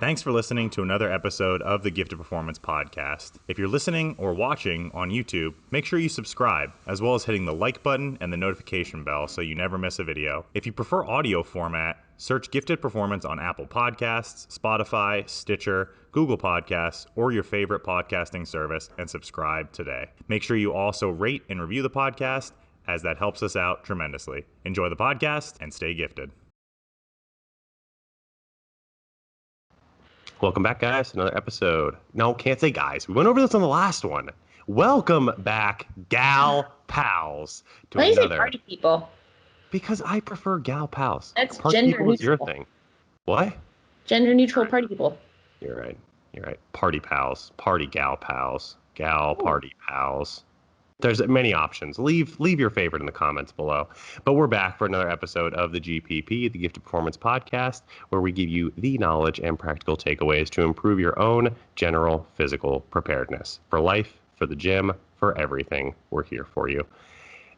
Thanks for listening to another episode of the Gifted Performance Podcast. If you're listening or watching on YouTube, make sure you subscribe, as well as hitting the like button and the notification bell so you never miss a video. If you prefer audio format, search Gifted Performance on Apple Podcasts, Spotify, Stitcher, Google Podcasts, or your favorite podcasting service, and subscribe today. Make sure you also rate and review the podcast, as that helps us out tremendously. Enjoy the podcast and stay gifted. Welcome back, guys, to another episode. No, can't say guys. We went over this on the last one. Welcome back, gal pals, to Why do you say another. party people? Because I prefer gal pals. That's party gender people is your neutral. thing. What? Gender neutral party people. You're right. You're right. Party pals. Party gal pals. Gal party pals. There's many options. Leave your favorite in the comments below. But we're back for another episode of the GPP, the Gifted Performance Podcast, where we give you the knowledge and practical takeaways to improve your own general physical preparedness. For life, for the gym, for everything, we're here for you.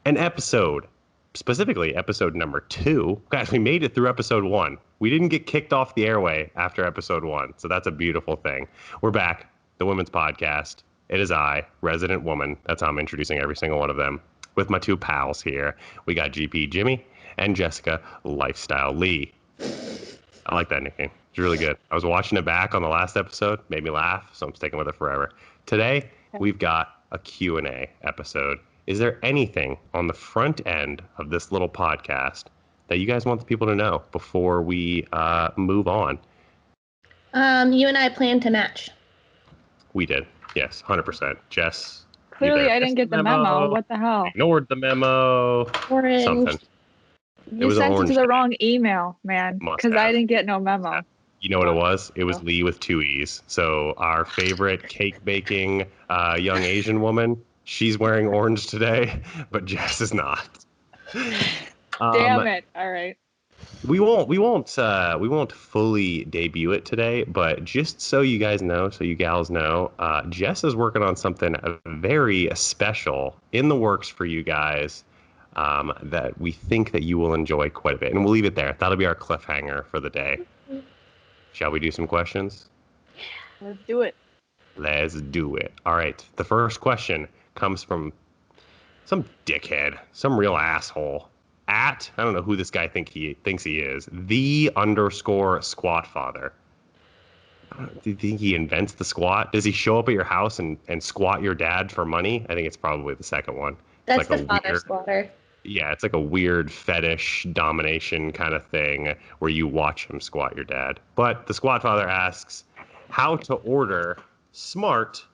An episode, specifically episode number 2. Guys, we made it through episode 1. We didn't get kicked off the airway after episode 1, so that's a beautiful thing. We're back, the Women's Podcast. It is I, Resident Woman. That's how I'm introducing every single one of them. With my two pals here. We got GP Jimmy and Jessica Lifestyle Lee. I like that nickname. It's really good. I was watching it back on the last episode. Made me laugh, so I'm sticking with it forever. Today, we've got a Q&A episode. Is there anything on the front end of this little podcast that you guys want the people to know before we move on? You and I plan to match. We did. Yes, 100%. Jess. Clearly, I didn't get the memo. What the hell? Ignored the memo. Orange. Something. You sent it to the wrong email, man. Because I didn't get no memo. You know what it was? It was Lee with 2 E's. So our favorite cake baking young Asian woman, she's wearing orange today, but Jess is not. Damn it. All right. We won't fully debut it today, but just so you guys know, so you gals know, Jess is working on something very special in the works for you guys that we think that you will enjoy quite a bit. And we'll leave it there. That'll be our cliffhanger for the day. Shall we do some questions? Let's do it. Let's do it. All right. The first question comes from some dickhead, some real asshole. I don't know who this guy thinks he is, _squat father. Do you think he invents the squat? Does he show up at your house and squat your dad for money? I think it's probably the second one. That's like the father squatter. Yeah, it's like a weird fetish domination kind of thing where you watch him squat your dad. But the squat father asks how to order smart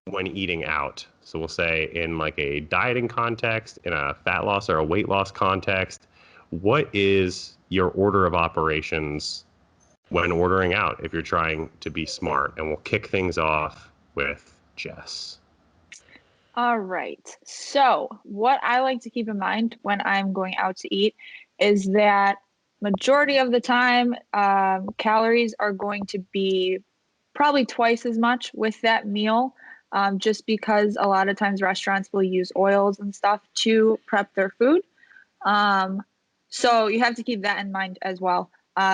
when eating out. So we'll say in like a dieting context, in a fat loss or a weight loss context, what is your order of operations when ordering out if you're trying to be smart? And we'll kick things off with Jess. All right. So what I like to keep in mind when I'm going out to eat is that majority of the time, calories are going to be probably twice as much with that meal. Just because a lot of times restaurants will use oils and stuff to prep their food. So you have to keep that in mind as well.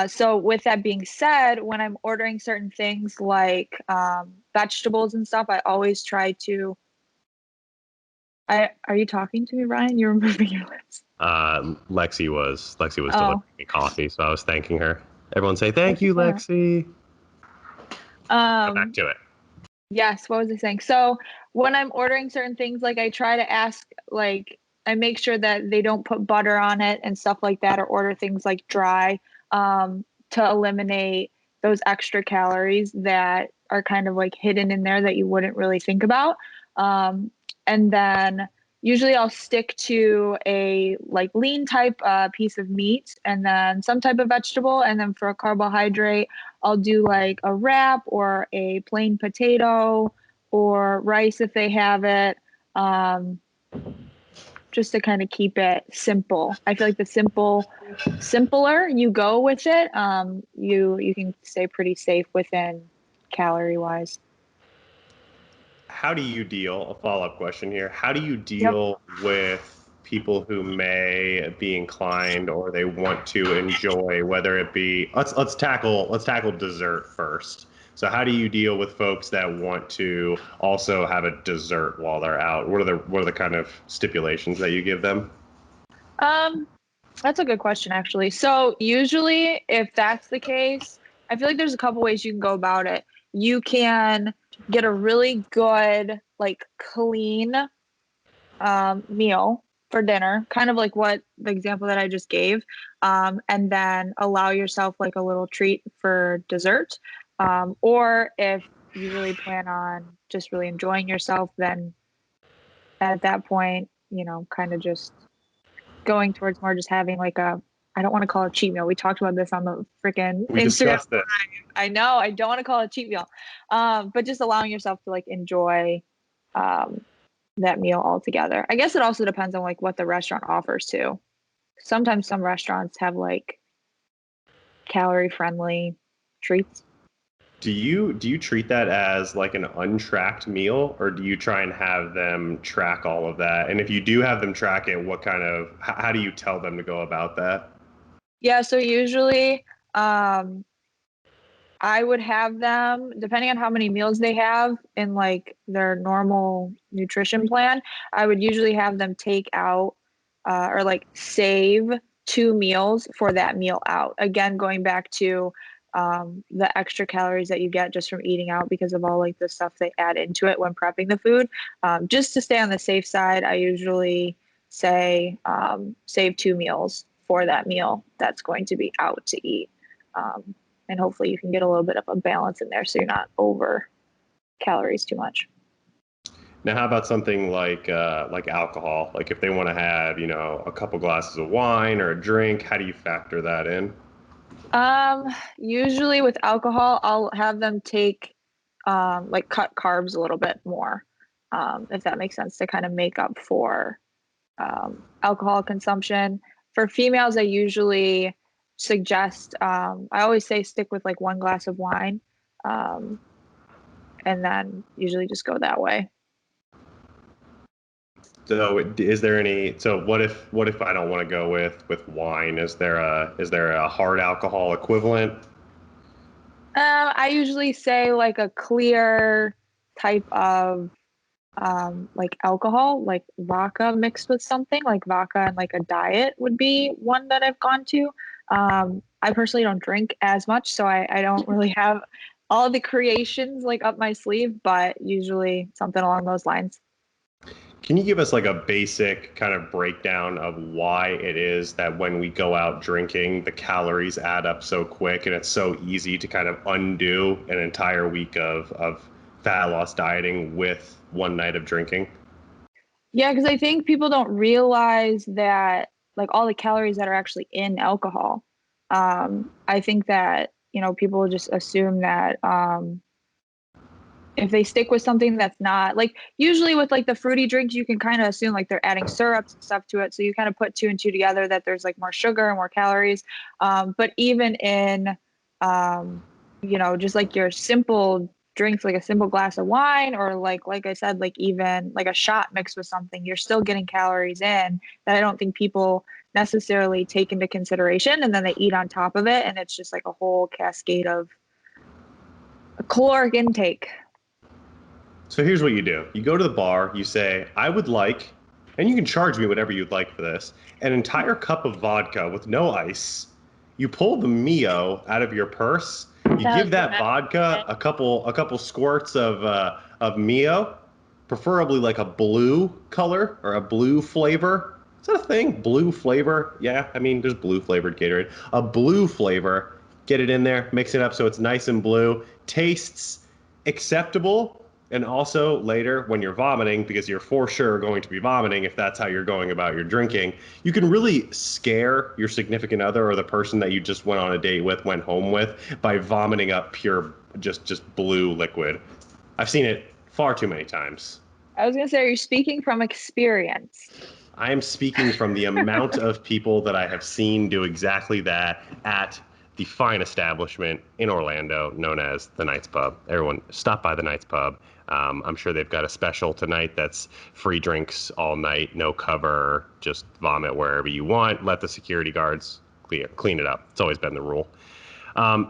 So with that being said, when I'm ordering certain things like vegetables and stuff, I always try to... Are you talking to me, Ryan? You're moving your lips. Lexi was delivering me coffee, so I was thanking her. Everyone say, thank you, Lexi. Back to it. Yes, what was I saying? So when I'm ordering certain things, like I try to ask, like I make sure that they don't put butter on it and stuff like that, or order things like dry to eliminate those extra calories that are kind of like hidden in there that you wouldn't really think about. And then usually I'll stick to a like lean type piece of meat and then some type of vegetable. And then for a carbohydrate, I'll do like a wrap or a plain potato or rice if they have it, just to kind of keep it simple. I feel like the simpler you go with it, you can stay pretty safe within calorie wise. How do you deal, a follow-up question here, how do you deal with people who may be inclined or they want to enjoy, whether it be let's tackle dessert first. So how do you deal with folks that want to also have a dessert while they're out? What are the kind of stipulations that you give them? That's a good question, actually. So usually, if that's the case, I feel like there's a couple ways you can go about it. You can get a really good, like clean meal for dinner, kind of like what the example that I just gave, and then allow yourself like a little treat for dessert. Or if you really plan on just really enjoying yourself, then at that point, kind of just going towards more just having like I don't want to call it a cheat meal. We talked about this on the freaking We Instagram. discussed it. I know. I don't want to call it a cheat meal. But just allowing yourself to like enjoy that meal altogether. I guess it also depends on like what the restaurant offers too. Sometimes some restaurants have like calorie friendly treats. Do you treat that as like an untracked meal, or do you try and have them track all of that? And if you do have them track it, how do you tell them to go about that? Yeah, so usually I would have them, depending on how many meals they have in like their normal nutrition plan, I would usually have them take out or like save 2 meals for that meal out. Again, going back to the extra calories that you get just from eating out because of all like the stuff they add into it when prepping the food. Just to stay on the safe side, I usually say save 2 meals for that meal that's going to be out to eat. And hopefully you can get a little bit of a balance in there so you're not over calories too much. Now, how about something like alcohol? Like if they want to have, a couple glasses of wine or a drink, how do you factor that in? Usually with alcohol, I'll have them take like cut carbs a little bit more, if that makes sense, to kind of make up for alcohol consumption. For females, I usually suggest, I always say stick with like 1 glass of wine, and then usually just go that way. So is there any, so what if I don't want to go with wine? Is there a hard alcohol equivalent? I usually say like a clear type of like alcohol, like vodka mixed with something, like vodka and like a diet would be one that I've gone to. I personally don't drink as much, so I don't really have all the creations like up my sleeve, but usually something along those lines. Can you give us like a basic kind of breakdown of why it is that when we go out drinking, the calories add up so quick and it's so easy to kind of undo an entire week of fat loss dieting with one night of drinking? Yeah, because I think people don't realize that like all the calories that are actually in alcohol. I think that, people just assume that if they stick with something that's not like usually with like the fruity drinks, you can kind of assume like they're adding syrups and stuff to it. So you kind of put 2 and 2 together that there's like more sugar and more calories. But even in, just like your simple drinks, like a simple glass of wine or like I said, like even like a shot mixed with something, you're still getting calories in that I don't think people necessarily take into consideration. And then they eat on top of it. And it's just like a whole cascade of caloric intake. So here's what you do. You go to the bar, you say, I would like, and you can charge me whatever you'd like for this, an entire cup of vodka with no ice. You pull the Mio out of your purse. You give that vodka a couple squirts of Mio, preferably like a blue color or a blue flavor. Is that a thing? Blue flavor? Yeah, I mean, there's blue flavored Gatorade. A blue flavor. Get it in there, mix it up so it's nice and blue. Tastes acceptable. And also later, when you're vomiting, because you're for sure going to be vomiting if that's how you're going about your drinking, you can really scare your significant other or the person that you just went on a date with, went home with, by vomiting up pure, just blue liquid. I've seen it far too many times. I was going to say, are you speaking from experience? I am speaking from the amount of people that I have seen do exactly that at the fine establishment in Orlando known as the Knights Pub. Everyone stop by the Knights Pub. I'm sure they've got a special tonight that's free drinks all night, no cover, just vomit wherever you want. Let the security guards clean it up. It's always been the rule.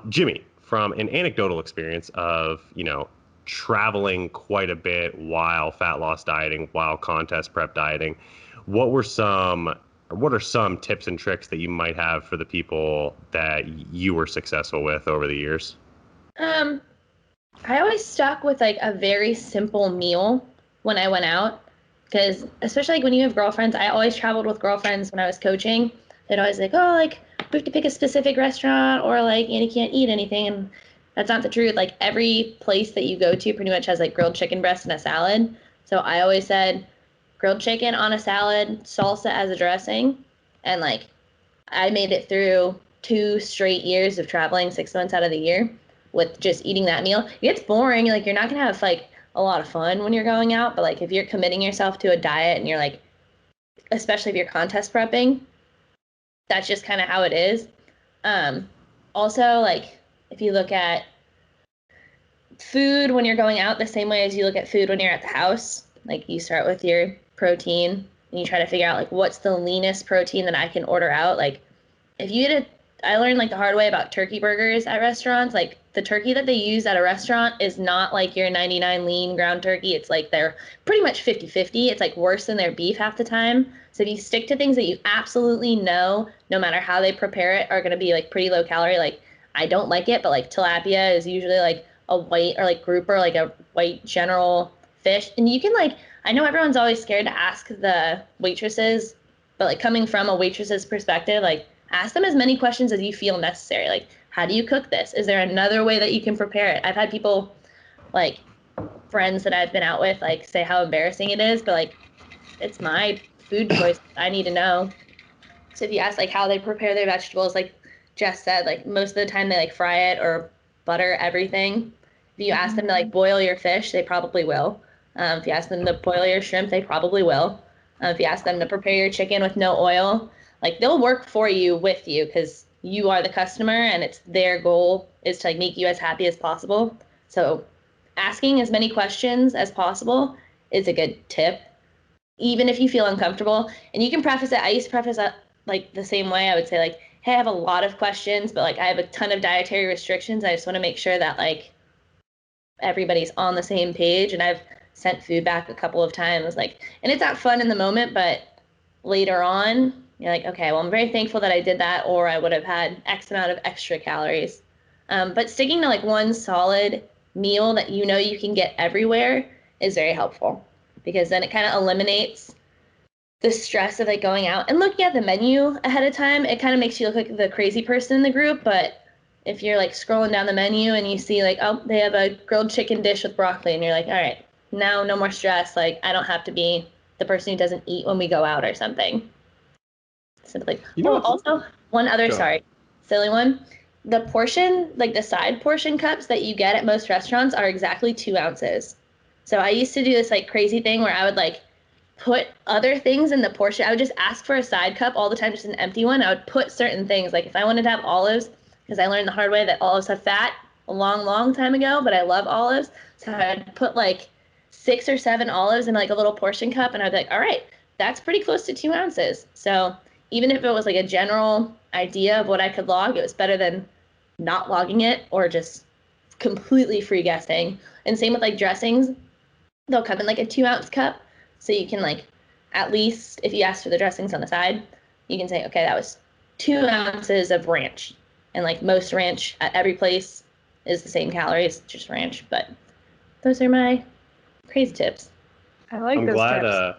Jimmy, from an anecdotal experience of, traveling quite a bit while fat loss dieting, while contest prep dieting, what are some tips and tricks that you might have for the people that you were successful with over the years? I always stuck with like a very simple meal when I went out, because especially like when you have girlfriends, I always traveled with girlfriends when I was coaching. They'd always like, oh, like we have to pick a specific restaurant, or like you can't eat anything, and that's not the truth. Like every place that you go to pretty much has like grilled chicken breast and a salad. So I always said grilled chicken on a salad, salsa as a dressing, and like I made it through 2 straight years of traveling 6 months out of the year with just eating that meal. It gets boring. Like you're not gonna have like a lot of fun when you're going out, but like if you're committing yourself to a diet and you're like, especially if you're contest prepping, that's just kind of how it is. Also, like if you look at food when you're going out the same way as you look at food when you're at the house, like you start with your protein and you try to figure out like what's the leanest protein that I can order out. Like if you get I learned like the hard way about turkey burgers at restaurants. Like the turkey that they use at a restaurant is not like your 99 lean ground turkey. It's like they're pretty much 50-50. It's like worse than their beef half the time. So if you stick to things that you absolutely know, no matter how they prepare it, are going to be like pretty low calorie. Like I don't like it, but like tilapia is usually like a white or like grouper, like a white general fish. And you can like, I know everyone's always scared to ask the waitresses, but like coming from a waitress's perspective, like ask them as many questions as you feel necessary. Like, how do you cook this? Is there another way that you can prepare it? I've had people, like friends that I've been out with, like say how embarrassing it is, but like, it's my food choice. I need to know. So if you ask like how they prepare their vegetables, like Jess said, like most of the time they like fry it or butter everything. If you ask them to like boil your fish, they probably will. If you ask them to boil your shrimp, they probably will. If you ask them to prepare your chicken with no oil, like they'll work for you with you because you are the customer and it's their goal is to like make you as happy as possible. So asking as many questions as possible is a good tip, even if you feel uncomfortable. And you can preface it. I used to preface it like the same way. I would say like, hey, I have a lot of questions, but like I have a ton of dietary restrictions. I just want to make sure that like everybody's on the same page. And I've sent food back a couple of times, like, and it's not fun in the moment, but later on, you're like, okay, well, I'm very thankful that I did that, or I would have had X amount of extra calories. But sticking to like one solid meal that you know you can get everywhere is very helpful, because then it kind of eliminates the stress of like going out and looking at the menu ahead of time. It kind of makes you look like the crazy person in the group, but if you're like scrolling down the menu and you see like, oh, they have a grilled chicken dish with broccoli, and you're like, all right, now no more stress. Like I don't have to be the person who doesn't eat when we go out or something. Simply. Also one other, sorry, silly one. The portion, like the side portion cups that you get at most restaurants are exactly 2 ounces. So I used to do this like crazy thing where I would like put other things in the portion. I would just ask for a side cup all the time, just an empty one. I would put certain things, like if I wanted to have olives, because I learned the hard way that olives have fat a long, long time ago, but I love olives. So I'd put like 6 or 7 olives in like a little portion cup, and I'd be like, all right, that's pretty close to 2 ounces. So even if it was like a general idea of what I could log, it was better than not logging it or just completely free guessing. And same with like dressings. They'll come in like a 2 ounce cup. So you can like, at least if you ask for the dressings on the side, you can say, okay, that was 2 ounces of ranch. And like most ranch at every place is the same calories, just ranch. But those are my crazy tips. I like those tips.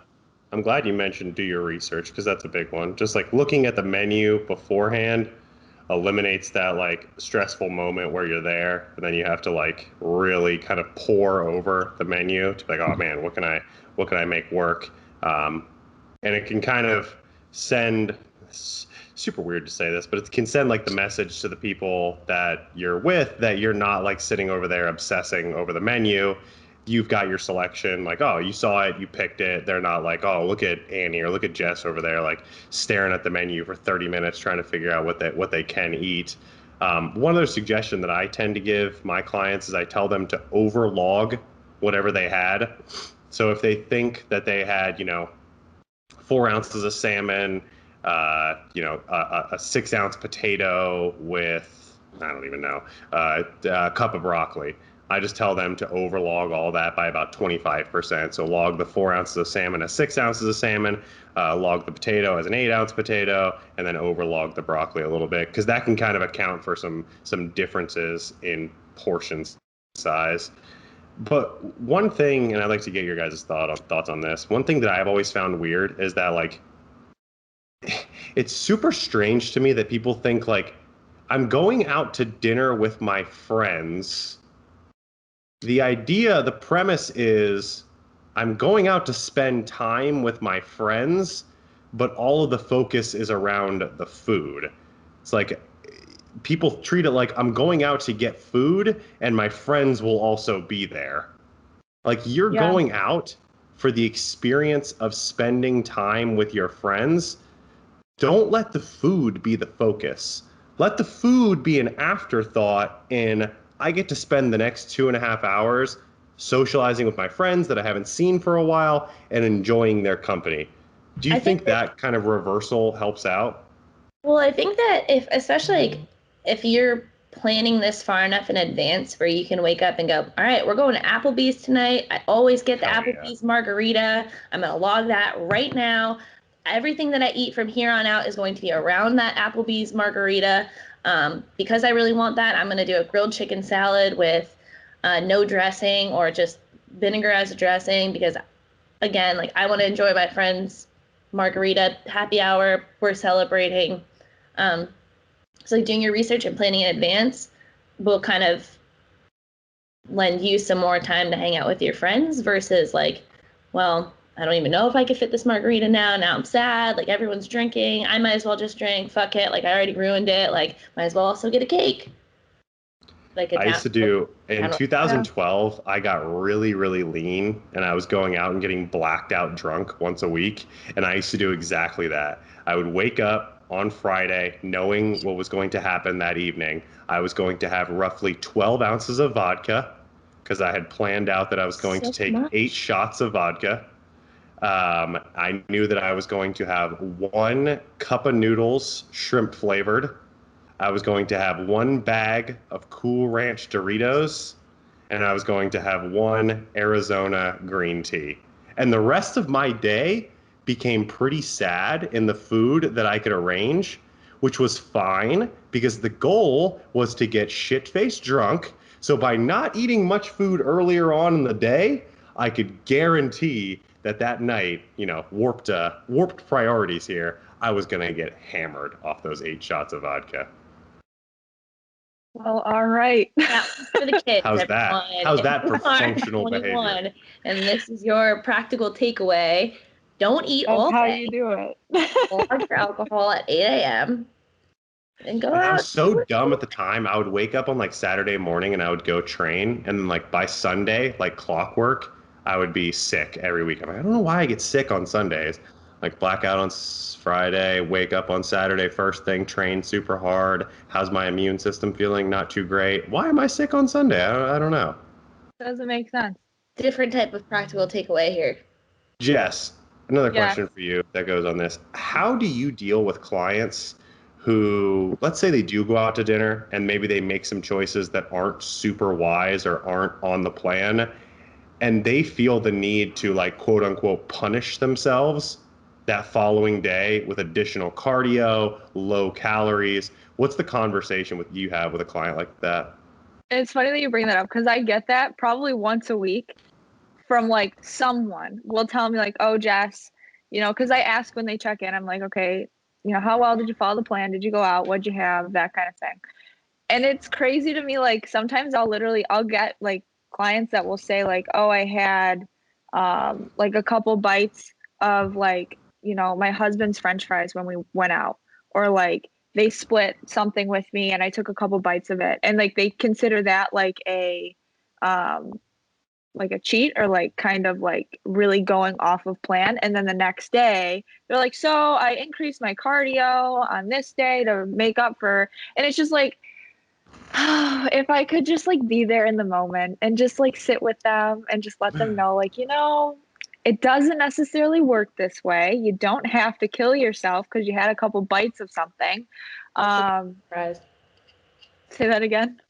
I'm glad you mentioned do your research, because that's a big one. Just like looking at the menu beforehand eliminates that like stressful moment where you're there and then you have to like really kind of pore over the menu to be like, oh man, what can I make work? And it can kind of send, super weird to say this, but it can send like the message to the people that you're with that you're not like sitting over there obsessing over the menu. You've got your selection, like, oh, you saw it, you picked it. They're not like, oh, look at Annie or look at Jess over there, like staring at the menu for 30 minutes trying to figure out what they can eat. One other suggestion that I tend to give my clients is I tell them to overlog whatever they had. So if they think that they had, 4 ounces of salmon, a 6 ounce potato with, I don't even know, a cup of broccoli. I just tell them to overlog all that by about 25%. So log the 4 ounces of salmon as 6 ounces of salmon, log the potato as an 8 ounce potato, and then overlog the broccoli a little bit, because that can kind of account for some differences in portions size. But one thing, and I'd like to get your guys' thoughts on this. One thing that I've always found weird is that, like, it's super strange to me that people think, like, I'm going out to dinner with my friends. The premise is I'm going out to spend time with my friends, but all of the focus is around the food. It's like people treat it like I'm going out to get food and my friends will also be there. Like, you're Yeah. going out for the experience of spending time with your friends. Don't let the food be the focus. Let the food be an afterthought in, I get to spend the next 2.5 hours socializing with my friends that I haven't seen for a while and enjoying their company. Do you I think think that kind of reversal helps out? Well, I think that if, especially like, if you're planning this far enough in advance where you can wake up and go, all right, we're going to Applebee's tonight. I always get the Hell yeah. Applebee's margarita. I'm going to log that right now. Everything that I eat from here on out is going to be around that Applebee's margarita. Because I really want that, I'm going to do a grilled chicken salad with no dressing or just vinegar as a dressing because, again, like I want to enjoy my friends' margarita happy hour. We're celebrating. Um, so like doing your research and planning in advance will kind of lend you some more time to hang out with your friends versus like, well, I don't even know if I could fit this margarita now. Now I'm sad. Like everyone's drinking. I might as well just drink. Fuck it. Like I already ruined it. Like might as well also get a cake. Like a I used down. to do in Yeah. 2012, I got really, really lean and I was going out and getting blacked out drunk once a week. And I used to do exactly that. I would wake up on Friday knowing what was going to happen that evening. I was going to have roughly 12 ounces of vodka because I had planned out that I was going to So take 8 much. shots of vodka. I knew that I was going to have 1 cup of noodles, shrimp flavored. I was going to have 1 bag of Cool Ranch Doritos, and I was going to have 1 Arizona green tea. And the rest of my day became pretty sad in the food that I could arrange, which was fine because the goal was to get shit faced drunk. So by not eating much food earlier on in the day, I could guarantee that that night, warped priorities here, I was going to get hammered off those 8 shots of vodka. Well, all right. Yeah, for the kids, How's that? everyone. How's If that you for are functional behavior? 21 and this is your practical takeaway, don't eat That's all how day. you do it. Log your alcohol at 8 a.m. and go And I was out. so dumb at the time. I would wake up on like Saturday morning and I would go train, and then like by Sunday, like clockwork, I would be sick every week. I'm like, I don't know why I get sick on Sundays. Like blackout on Friday, wake up on Saturday first thing, train super hard. How's my immune system feeling? Not too great. Why am I sick on Sunday? I don't know. Doesn't make sense. Different type of practical takeaway here. Jess, another Yes. question for you that goes on this. How do you deal with clients who, let's say they do go out to dinner and maybe they make some choices that aren't super wise or aren't on the plan, and they feel the need to, like, quote unquote, punish themselves that following day with additional cardio, low calories? What's the conversation with you have with a client like that? It's funny that you bring that up because I get that probably once a week from like someone will tell me like, oh, Jess, because I ask when they check in, I'm like, okay, how well did you follow the plan? Did you go out? What'd you have? That kind of thing. And it's crazy to me. Like sometimes I'll get like clients that will say like, oh, I had like a couple bites of like, my husband's French fries when we went out, or like they split something with me and I took a couple bites of it. And like they consider that um, like a cheat or like kind of like really going off of plan. And then the next day they're like, so I increased my cardio on this day to make up for, and it's just like, If I could just like be there in the moment and just like sit with them and just let them know, like, it doesn't necessarily work this way. You don't have to kill yourself because you had a couple bites of something. Fries. Say that again.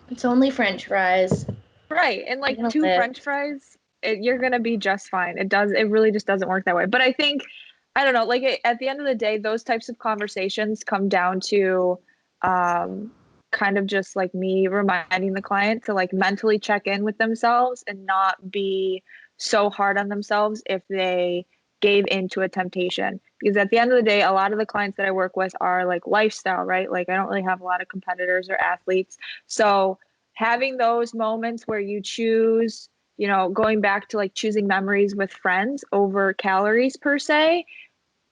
It's only French fries. Right. And like You're gonna 2 live. French fries, you're going to be just fine. It really just doesn't work that way. But I think, I don't know, like at the end of the day, those types of conversations come down to kind of just like me reminding the client to like mentally check in with themselves and not be so hard on themselves if they gave into a temptation. Because at the end of the day, a lot of the clients that I work with are like lifestyle, right? Like I don't really have a lot of competitors or athletes. So having those moments where you choose, going back to like choosing memories with friends over calories per se,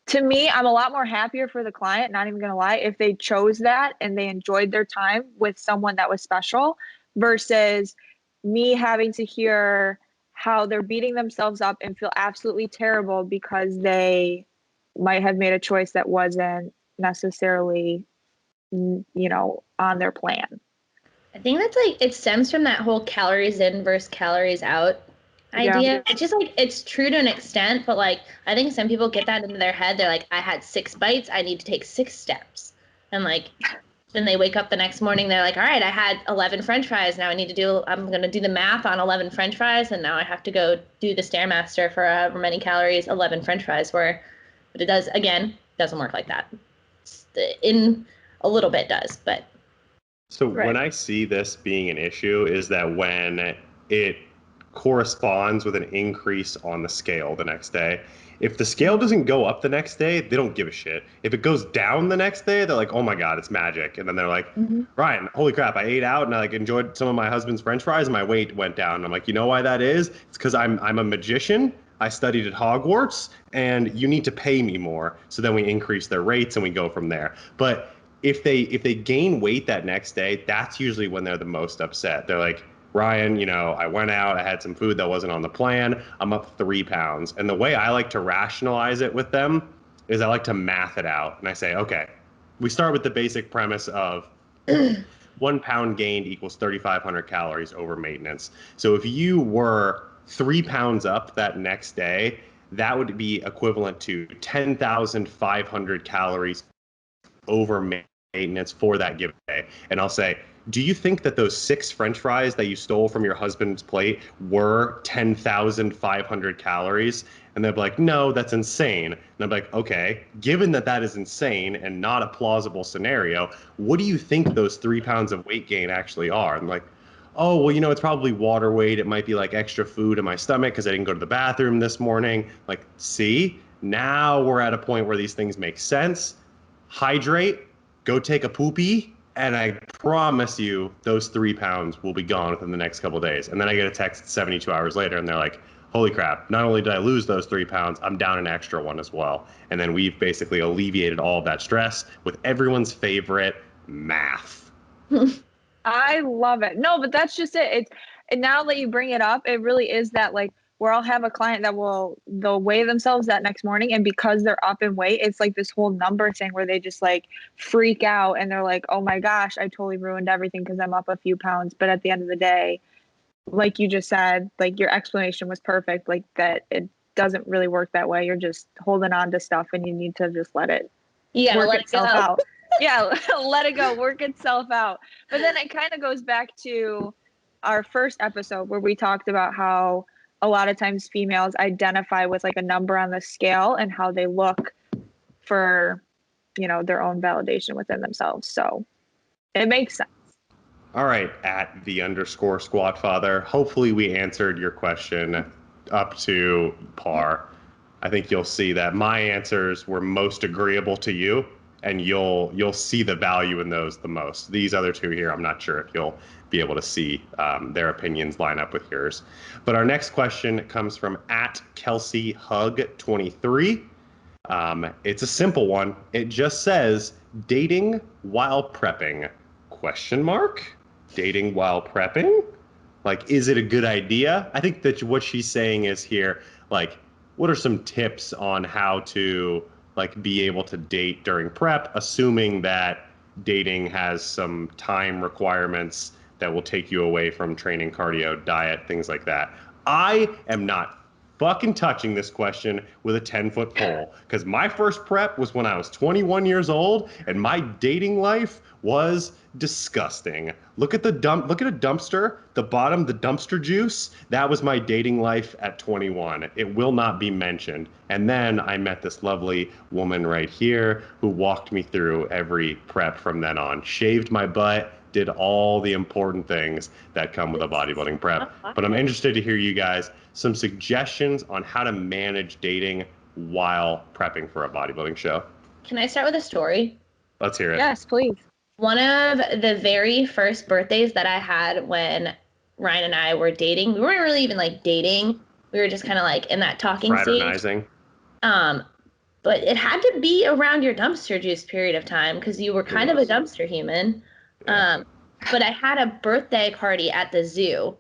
to me, I'm a lot more happier for the client, not even gonna lie, if they chose that and they enjoyed their time with someone that was special versus me having to hear how they're beating themselves up and feel absolutely terrible because they might have made a choice that wasn't necessarily, on their plan. I think that's like it stems from that whole calories in versus calories out idea. Yeah. It's just like it's true to an extent, but like I think some people get that into their head. They're like, I had 6 bites, I need to take 6 steps. And like then they wake up the next morning, they're like, all right, I had 11 French fries. Now I'm gonna do the math on 11 French fries, and now I have to go do the Stairmaster for however many calories 11 French fries were. But it doesn't work like that. In a little bit does, but So Right. when I see this being an issue is that when it corresponds with an increase on the scale the next day, if the scale doesn't go up the next day, they don't give a shit. If it goes down the next day, they're like, oh my God, it's magic. And then they're like, Ryan, holy crap, I ate out and I like enjoyed some of my husband's French fries and my weight went down. And I'm like, you know why that is? It's because I'm a magician. I studied at Hogwarts and you need to pay me more. So then we increase their rates and we go from there. But if they gain weight that next day, that's usually when they're the most upset. They're like, Ryan, I went out, I had some food that wasn't on the plan. I'm up 3 pounds. And the way I like to rationalize it with them is I like to math it out. And I say, okay, we start with the basic premise of 1 pound gained equals 3,500 calories over maintenance. So if you were 3 pounds up that next day, that would be equivalent to 10,500 calories over maintenance for that given day. And I'll say, do you think that those 6 French fries that you stole from your husband's plate were 10,500 calories? And they'll be like, no, that's insane. And I'm like, okay, given that that is insane and not a plausible scenario, what do you think those 3 pounds of weight gain actually are? And I'm like, oh, well, it's probably water weight. It might be like extra food in my stomach because I didn't go to the bathroom this morning. Like, see, now we're at a point where these things make sense. Hydrate, go take a poopy, and I promise you those 3 pounds will be gone within the next couple of days. And then I get a text 72 hours later and they're like, holy crap, not only did I lose those 3 pounds, I'm down an extra one as well. And then we've basically alleviated all of that stress with everyone's favorite math. I love it. No, but that's just it. And now that you bring it up, it really is that like where I'll have a client that they'll weigh themselves that next morning, and because they're up in weight, it's like this whole number thing where they just like freak out and they're like, oh my gosh, I totally ruined everything because I'm up a few pounds. But at the end of the day, like you just said, like your explanation was perfect, like that it doesn't really work that way. You're just holding on to stuff and you need to just let it work itself out. Yeah, let it go, work itself out. But then it kind of goes back to our first episode where we talked about how a lot of times females identify with like a number on the scale and how they look for, their own validation within themselves. So it makes sense. All right, at @the_squat father. Hopefully we answered your question up to par. I think you'll see that my answers were most agreeable to you, and you'll see the value in those the most. These other two here, I'm not sure if you'll be able to see their opinions line up with yours. But our next question comes from @KelseyHug23. It's a simple one. It just says, dating while prepping? Question mark? Dating while prepping? Like, is it a good idea? I think that what she's saying is here, like, what are some tips on how to like be able to date during prep, assuming that dating has some time requirements that will take you away from training, cardio, diet, things like that. I am not fucking touching this question with a 10-foot pole, because my first prep was when I was 21 years old, and my dating life was disgusting. Look at a dumpster, the bottom, the dumpster juice. That was my dating life at 21. It will not be mentioned. And then I met this lovely woman right here who walked me through every prep from then on. Shaved my butt, did all the important things that come with a bodybuilding prep. But I'm interested to hear you guys some suggestions on how to manage dating while prepping for a bodybuilding show. Can I start with a story? Let's hear it. Yes, please. One of the very first birthdays that I had when Ryan and I were dating, we weren't really even like dating. We were just kind of like in that talking Fraternizing. stage. But it had to be around your dumpster juice period of time because you were kind of a dumpster human. But I had a birthday party at the zoo.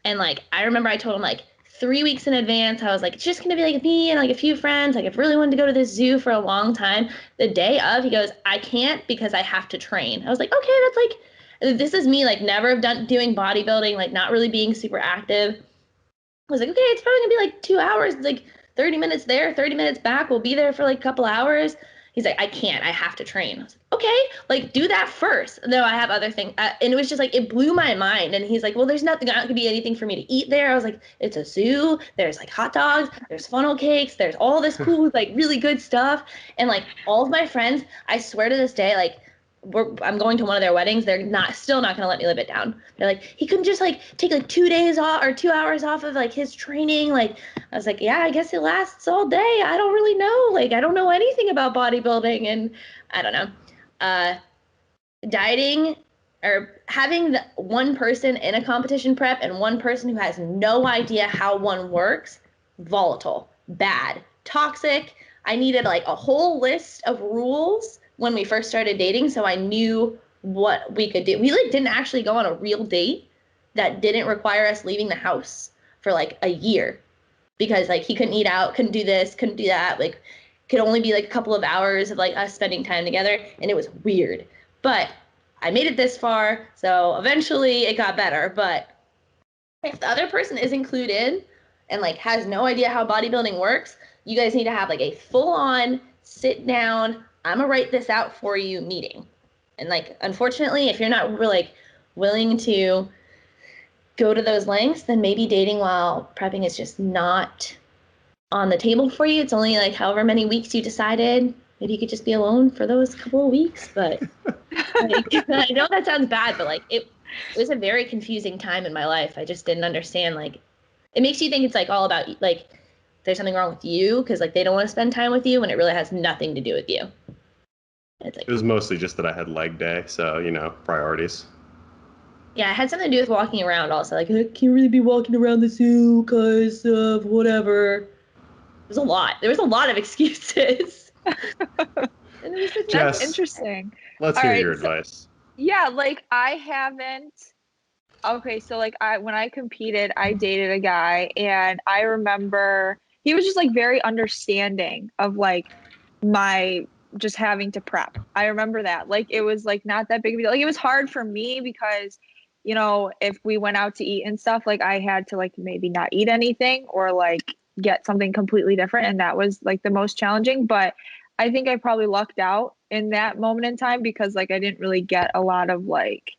And like, I remember I told him like 3 weeks in advance, I was like, it's just going to be like me and like a few friends. Like, I've really wanted to go to this zoo for a long time. The day of, he goes, I can't because I have to train. I was like, okay, that's like, this is me, like never doing bodybuilding, like not really being super active. I was like, okay, it's probably gonna be like 2 hours, like 30 minutes there, 30 minutes back. We'll be there for like a couple hours. He's like, I can't, I have to train. I was like, okay, like do that first. No, I have other things. And it was just like, it blew my mind. And he's like, well, there's not gonna be anything for me to eat there. I was like, it's a zoo. There's like hot dogs, there's funnel cakes, there's all this cool, like really good stuff. And like all of my friends, I swear to this day, like, I'm going to one of their weddings. They're still not going to let me live it down. They're like, he couldn't just like take like 2 days off or 2 hours off of like his training. Like, I was like, yeah, I guess it lasts all day. I don't really know. Like, I don't know anything about bodybuilding, and I don't know. Dieting or having one person in a competition prep and one person who has no idea how one works, volatile, bad, toxic. I needed like a whole list of rules when we first started dating, so I knew what we could do. We like didn't actually go on a real date that didn't require us leaving the house for like a year, because like he couldn't eat out, couldn't do this, couldn't do that, like could only be like a couple of hours of like us spending time together, and it was weird. But I made it this far, so eventually it got better. But if the other person is included and like has no idea how bodybuilding works, you guys need to have like a full-on sit down, I'm gonna write this out for you meeting. And like, unfortunately, if you're not really like willing to go to those lengths, then maybe dating while prepping is just not on the table for you. It's only like however many weeks you decided. Maybe you could just be alone for those couple of weeks. But like, I know that sounds bad, but like it was a very confusing time in my life. I just didn't understand. Like, it makes you think it's like all about like there's something wrong with you because like they don't want to spend time with you when it really has nothing to do with you. It's like, It was mostly just that I had leg day, so priorities. yeah, it had something to do with walking around also. Like, I can't really be walking around the zoo because of whatever. There was a lot of excuses. And it was just Jess, That's interesting. Let's All hear right, your so- advice. Yeah, like I haven't. Okay, so like when I competed, I dated a guy, and I remember he was just like very understanding of like my just having to prep. I remember that. Like it was like not that big of a deal. Like it was hard for me because, if we went out to eat and stuff, like I had to like maybe not eat anything or like get something completely different, and that was like the most challenging. But I think I probably lucked out in that moment in time because like I didn't really get a lot of like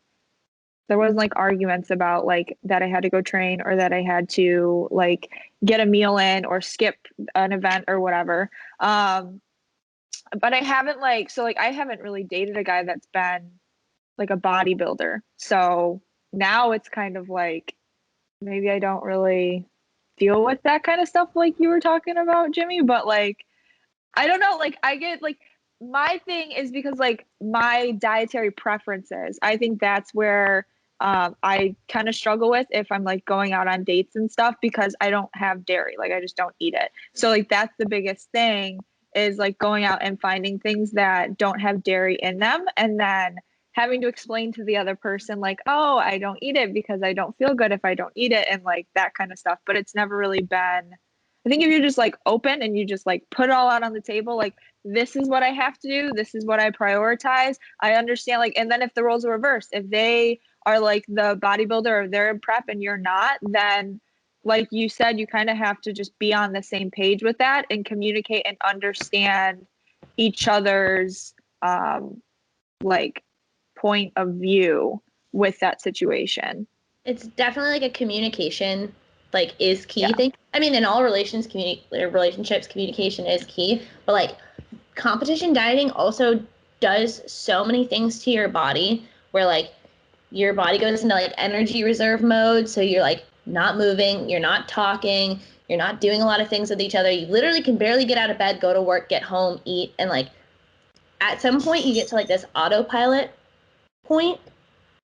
there wasn't like arguments about like that I had to go train or that I had to like get a meal in or skip an event or whatever. But I haven't I haven't really dated a guy that's been like a bodybuilder. So now it's kind of like maybe I don't really deal with that kind of stuff like you were talking about, Jimmy, but like I don't know, like I get like my thing is because like my dietary preferences, I think that's where I kind of struggle with if I'm like going out on dates and stuff because I don't have dairy, like I just don't eat it. So like that's the biggest thing is like going out and finding things that don't have dairy in them and then having to explain to the other person like, oh, I don't eat it because I don't feel good if I don't eat it and like that kind of stuff. But it's never really been I think if you're just like open and you just like put it all out on the table, like this is what I have to do, this is what I prioritize. I understand, like, and then if the roles are reversed, if they are like the bodybuilder or they're in prep and you're not, then like you said, you kind of have to just be on the same page with that and communicate and understand each other's like point of view with that situation. It's definitely like a communication like is key Yeah. thing. I mean, in all relationships, communication is key. But like competition dieting also does so many things to your body where like your body goes into like energy reserve mode. So you're like not moving, you're not talking, you're not doing a lot of things with each other. You literally can barely get out of bed, go to work, get home, eat, and like at some point you get to like this autopilot point.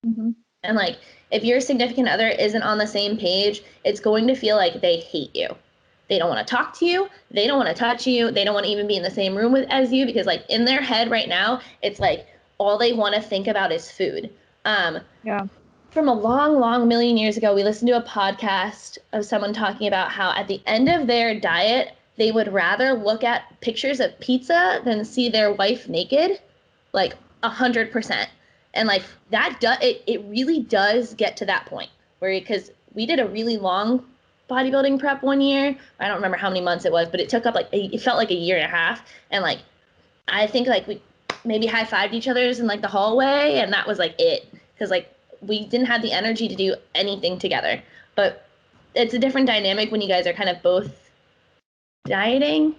Mm-hmm. And like if your significant other isn't on the same page, it's going to feel like they hate you. They don't want to talk to you. They don't want to touch you. They don't want to even be in the same room as you because like in their head right now, it's like all they want to think about is food. Yeah. From a long, long million years ago, we listened to a podcast of someone talking about how at the end of their diet, they would rather look at pictures of pizza than see their wife naked, like 100%. And like that, it really does get to that point where, because we did a really long bodybuilding prep one year. I don't remember how many months it was, but it took up like, it felt like a year and a half. And like, I think like we maybe high-fived each other's in like the hallway, and that was like it. Because like we didn't have the energy to do anything together. But it's a different dynamic when you guys are kind of both dieting.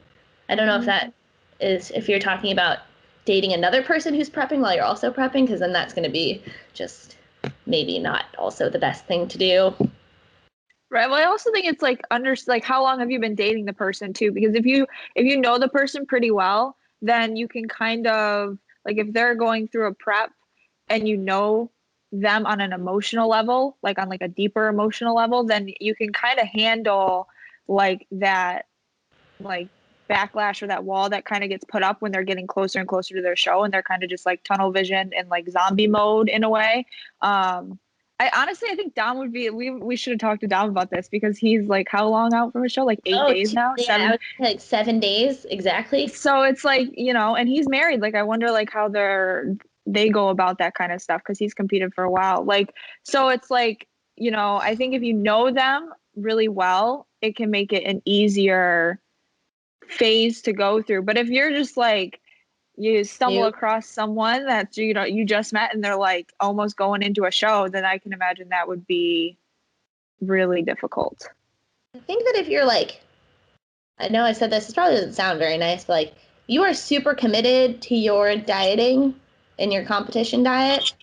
I don't know if that is, if you're talking about dating another person who's prepping while you're also prepping, because then that's going to be just maybe not also the best thing to do. Right. Well, I also think it's like like how long have you been dating the person too? Because if you know the person pretty well, then you can kind of like if they're going through a prep and you know them on an emotional level, like on like a deeper emotional level, then you can kind of handle like that like backlash or that wall that kind of gets put up when they're getting closer and closer to their show and they're kind of just like tunnel vision and like zombie mode in a way. I honestly, I think Dom would be, we should have talked to Dom about this because he's like, how long out from a show? Like 8 days now? Yeah, 7. I was like 7 days exactly. So it's like, you know, and he's married. Like, I wonder like how they go about that kind of stuff because he's competed for a while. Like, so it's like, you know, I think if you know them really well, it can make it an easier phase to go through. But if you're just like, you stumble across someone that you just met and they're like almost going into a show, then I can imagine that would be really difficult. I think that if you're like, I know I said this, it probably doesn't sound very nice, but like you are super committed to your dieting and your competition diet,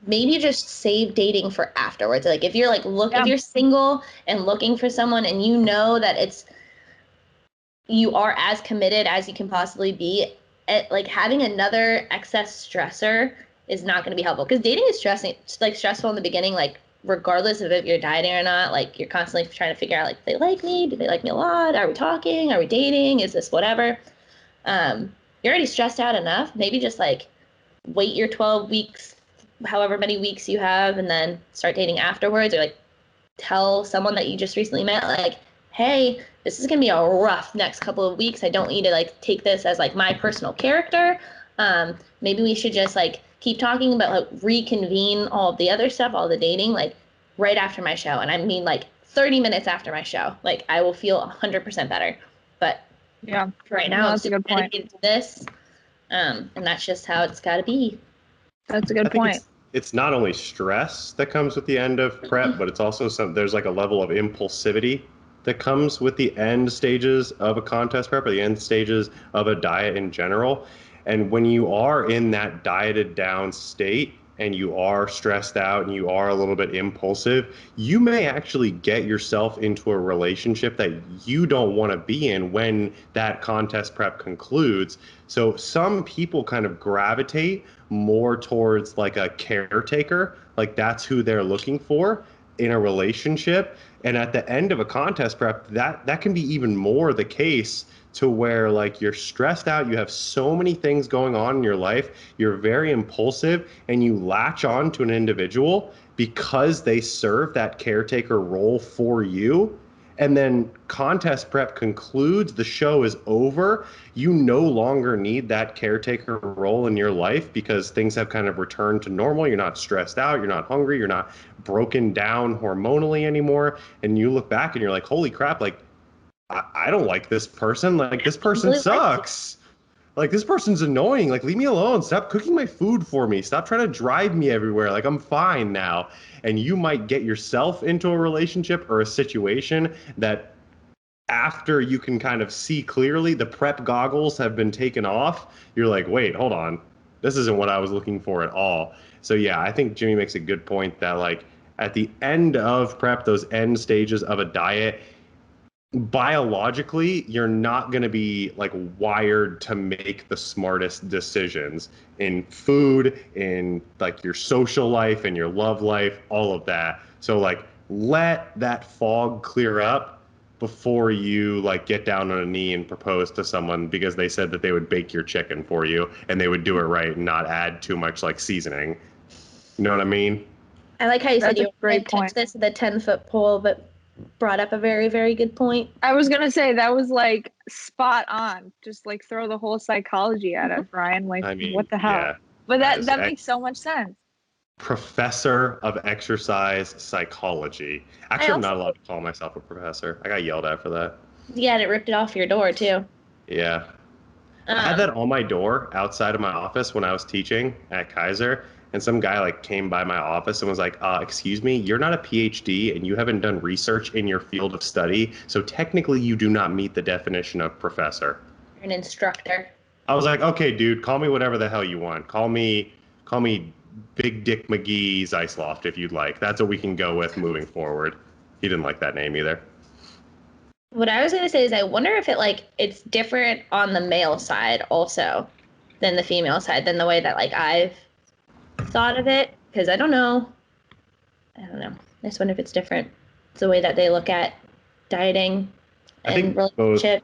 maybe just save dating for afterwards. Like if you're like if you're single and looking for someone and you know that you are as committed as you can possibly be, like having another excess stressor is not going to be helpful because dating is stressful in the beginning, like regardless of if you're dieting or not. Like you're constantly trying to figure out like, do they like me? Do they like me a lot? Are we talking? Are we dating? Is this whatever? You're already stressed out enough. Maybe just like wait your 12 weeks, however many weeks you have, and then start dating afterwards, or like tell someone that you just recently met, like, hey, this is gonna be a rough next couple of weeks. I don't need to like take this as like my personal character. Maybe we should just like keep talking about like reconvene all of the other stuff, all the dating, like right after my show. And I mean like 30 minutes after my show, like I will feel 100% better. But yeah, right now that's a good point. dedicated to this, and that's just how it's got to be. That's a good point. It's not only stress that comes with the end of prep, but it's also there's like a level of impulsivity that comes with the end stages of a contest prep or the end stages of a diet in general. And when you are in that dieted down state and you are stressed out and you are a little bit impulsive, you may actually get yourself into a relationship that you don't want to be in when that contest prep concludes. So some people kind of gravitate more towards like a caretaker, like that's who they're looking for in a relationship. And at the end of a contest prep, that can be even more the case, to where like you're stressed out, you have so many things going on in your life, you're very impulsive, and you latch on to an individual because they serve that caretaker role for you. and then contest prep concludes, the show is over, you no longer need that caretaker role in your life because things have kind of returned to normal. You're not stressed out, you're not hungry, you're not broken down hormonally anymore. And you look back and you're like, holy crap, like, I don't like this person. Like, this person sucks. Like, this person's annoying. Like, leave me alone. Stop cooking my food for me. Stop trying to drive me everywhere. Like, I'm fine now. And you might get yourself into a relationship or a situation that after you can kind of see clearly, the prep goggles have been taken off. You're like, wait, hold on. This isn't what I was looking for at all. So, yeah, I think Jimmy makes a good point that, like, at the end of prep, those end stages of a diet, biologically you're not going to be like wired to make the smartest decisions in food, in like your social life and your love life, all of that. So like let that fog clear up before you like get down on a knee and propose to someone because they said that they would bake your chicken for you and they would do it right and not add too much like seasoning. You know what I mean? I like how you said That's a you great touch point. this with a 10-foot pole, but brought up a very, very good point. I was gonna say that was like spot on. Just like throw the whole psychology at it, Brian. Like, I mean, what the hell? yeah. But As that makes so much sense. professor of exercise psychology. Actually, I'm not allowed to call myself a professor. I got yelled at for that. Yeah, and it ripped it off your door too. Yeah. I had that on my door outside of my office when I was teaching at Kaiser, and some guy like came by my office and was like, excuse me, you're not a PhD and you haven't done research in your field of study, so technically you do not meet the definition of professor. You're an instructor. I was like, okay, dude, call me whatever the hell you want. Call me Big Dick McGee's Ice Loft if you'd like. That's what we can go with moving forward. He didn't like that name either. What I was going to say is I wonder if it's different on the male side also than the female side, than the way that like I've thought of it, because I don't know. I just wonder if it's different. It's the way that they look at dieting and relationship.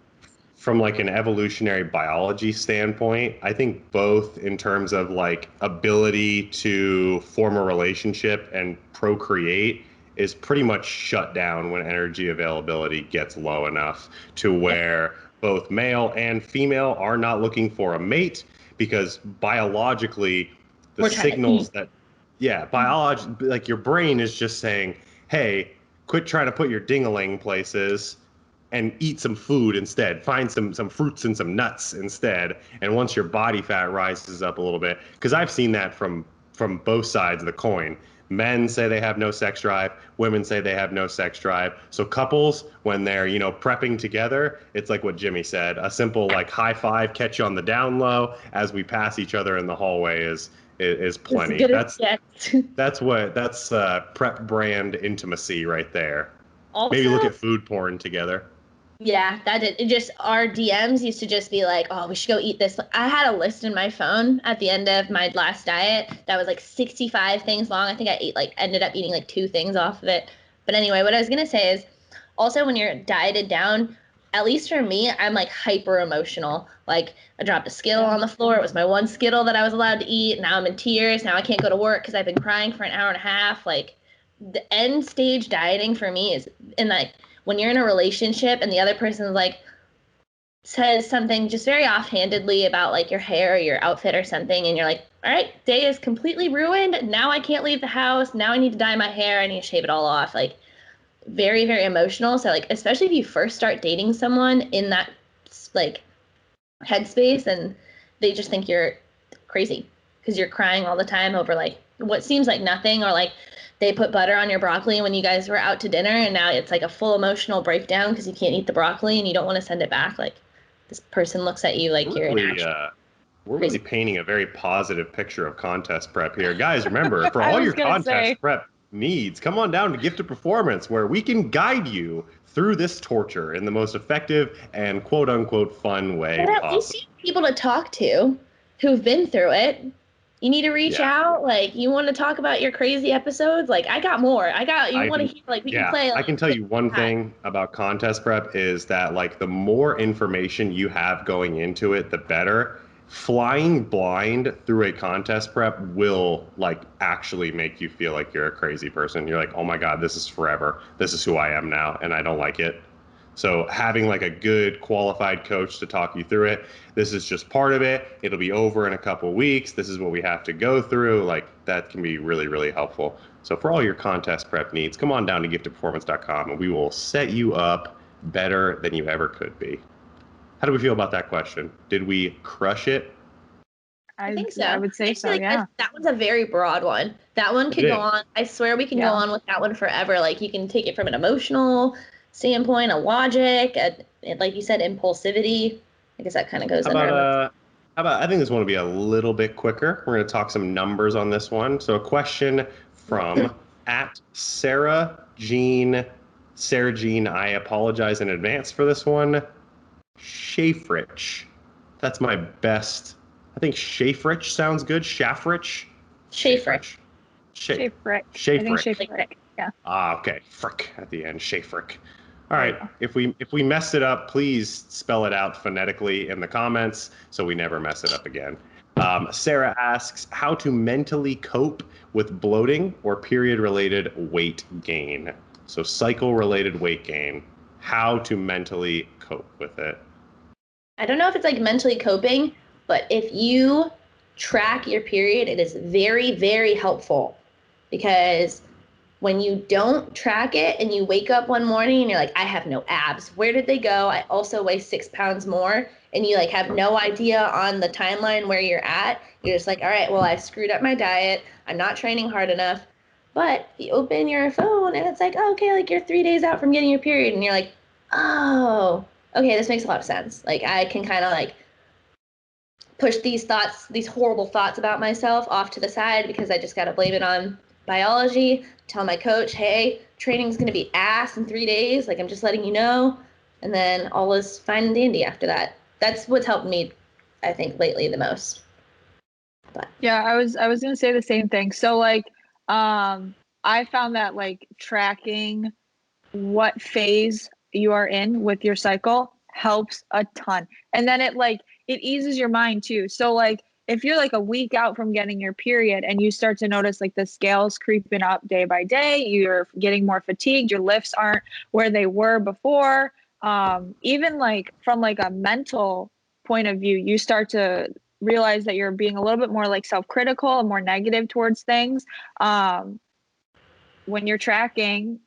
From like an evolutionary biology standpoint, I think both in terms of like ability to form a relationship and procreate is pretty much shut down when energy availability gets low enough to where both male and female are not looking for a mate because biologically the signals that, like your brain is just saying, hey, quit trying to put your ding-a-ling places and eat some food instead. Find some fruits and some nuts instead. And once your body fat rises up a little bit, because I've seen that from both sides of the coin. Men say they have no sex drive. Women say they have no sex drive. So couples, when they're, prepping together, it's like what Jimmy said. A simple like high five, catch you on the down low as we pass each other in the hallway is plenty. That's prep brand intimacy right there. Also, maybe look at food porn together. Yeah, that did. It just, our DMs used to just be like, oh, we should go eat this. I had a list in my phone at the end of my last diet that was like 65 things long. I think I ended up eating like 2 things off of it. But anyway, what I was going to say is also when you're dieted down, at least for me, I'm like hyper emotional. Like I dropped a Skittle on the floor. It was my one Skittle that I was allowed to eat. Now I'm in tears. Now I can't go to work because I've been crying for an hour and a half. Like the end stage dieting for me is in like, when you're in a relationship and the other person like says something just very offhandedly about like your hair or your outfit or something, and you're like, all right, day is completely ruined. Now I can't leave the house. Now I need to dye my hair. I need to shave it all off. Like very, very emotional. So like, especially if you first start dating someone in that like headspace and they just think you're crazy because you're crying all the time over like what seems like nothing, or like they put butter on your broccoli when you guys were out to dinner and now it's like a full emotional breakdown because you can't eat the broccoli and you don't want to send it back. Like this person looks at you like you're an actual we're really painting a very positive picture of contest prep here. Guys, remember, for all your contest prep needs, come on down to Gifted Performance where we can guide you through this torture in the most effective and quote-unquote fun way possible. At least you have people to talk to who've been through it. You need to reach out. Like, you want to talk about your crazy episodes? Like, I got more. You want to hear, like, we can play. Like, I can tell you one thing about contest prep is that, like, the more information you have going into it, the better. Flying blind through a contest prep will, like, actually make you feel like you're a crazy person. You're like, oh my God, this is forever. This is who I am now, and I don't like it. So having like a good qualified coach to talk you through it, this is just part of it. It'll be over in a couple weeks. This is what we have to go through. Like that can be really, really helpful. So for all your contest prep needs, come on down to giftedperformance.com and we will set you up better than you ever could be. How do we feel about that question? Did we crush it? I think so. I would say so, like yeah. that one's a very broad one. That one could go on. I swear we can go on with that one forever. Like you can take it from an emotional standpoint, a logic, like you said, impulsivity. I guess that kind of goes under. How about, I think this one will be a little bit quicker. We're going to talk some numbers on this one. So a question from at Sarah Jean, I apologize in advance for this one. Shafrich. That's my best. I think Shafrich sounds good. Shafrich. Shafrich. Shafrich. Shafrich. Yeah. Okay. Frick at the end. Shafrich. All right. If we messed it up, please spell it out phonetically in the comments so we never mess it up again. Sarah asks how to mentally cope with bloating or period-related weight gain. So cycle-related weight gain. How to mentally cope with it. I don't know if it's like mentally coping, but if you track your period, it is very, very helpful because when you don't track it and you wake up one morning and you're like, I have no abs. Where did they go? I also weigh 6 pounds more. And you like have no idea on the timeline where you're at. You're just like, all right, well, I've screwed up my diet. I'm not training hard enough. But you open your phone and it's like, oh, okay, like you're 3 days out from getting your period. And you're like, oh, okay, this makes a lot of sense. Like I can kind of like push these thoughts, these horrible thoughts about myself off to the side because I just got to blame it on biology. Tell my coach, hey, training's going to be ass in 3 days. Like I'm just letting you know. And then all is fine and dandy after that. That's what's helped me, I think, lately the most. But yeah, I was going to say the same thing. So like, I found that like tracking what phase you are in with your cycle helps a ton. And then it eases your mind too. So like if you're like a week out from getting your period and you start to notice like the scales creeping up day by day, you're getting more fatigued, your lifts aren't where they were before. Even like from like a mental point of view, you start to realize that you're being a little bit more like self-critical and more negative towards things. When you're tracking,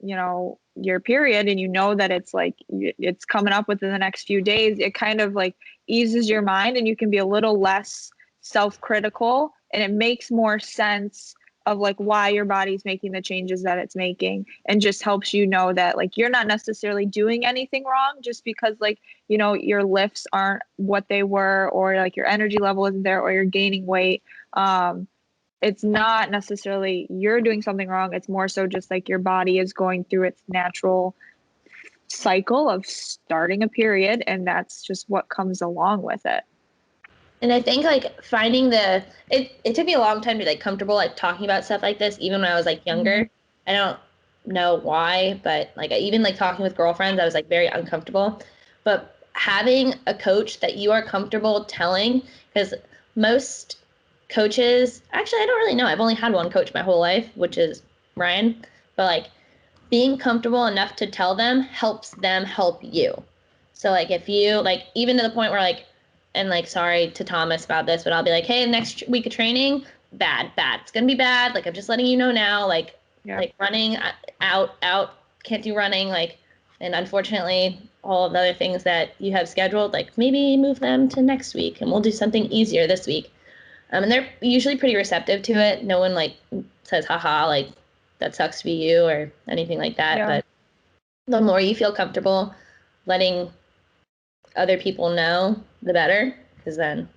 your period and you know that it's like it's coming up within the next few days, it kind of like eases your mind and you can be a little less self-critical and it makes more sense of like why your body's making the changes that it's making and just helps you know that like you're not necessarily doing anything wrong just because like your lifts aren't what they were or like your energy level isn't there or you're gaining weight. It's not necessarily you're doing something wrong. It's more so just like your body is going through its natural cycle of starting a period. And that's just what comes along with it. And I think like finding it took me a long time to like comfortable like talking about stuff like this, even when I was like younger. I don't know why, but like even like talking with girlfriends, I was like very uncomfortable. But having a coach that you are comfortable telling, because most coaches, actually, I don't really know. I've only had one coach my whole life, which is Ryan. But like being comfortable enough to tell them helps them help you. So like if you like, even to the point where like, and like, sorry to Thomas about this, but I'll be like, hey, next week of training, bad. It's going to be bad. Like, I'm just letting you know now, like running out, can't do running. Like, and unfortunately, all of the other things that you have scheduled, like maybe move them to next week and we'll do something easier this week. And they're usually pretty receptive to it. No one like says, haha, like that sucks to be you or anything like that. Yeah. But the more you feel comfortable letting other people know, the better, because then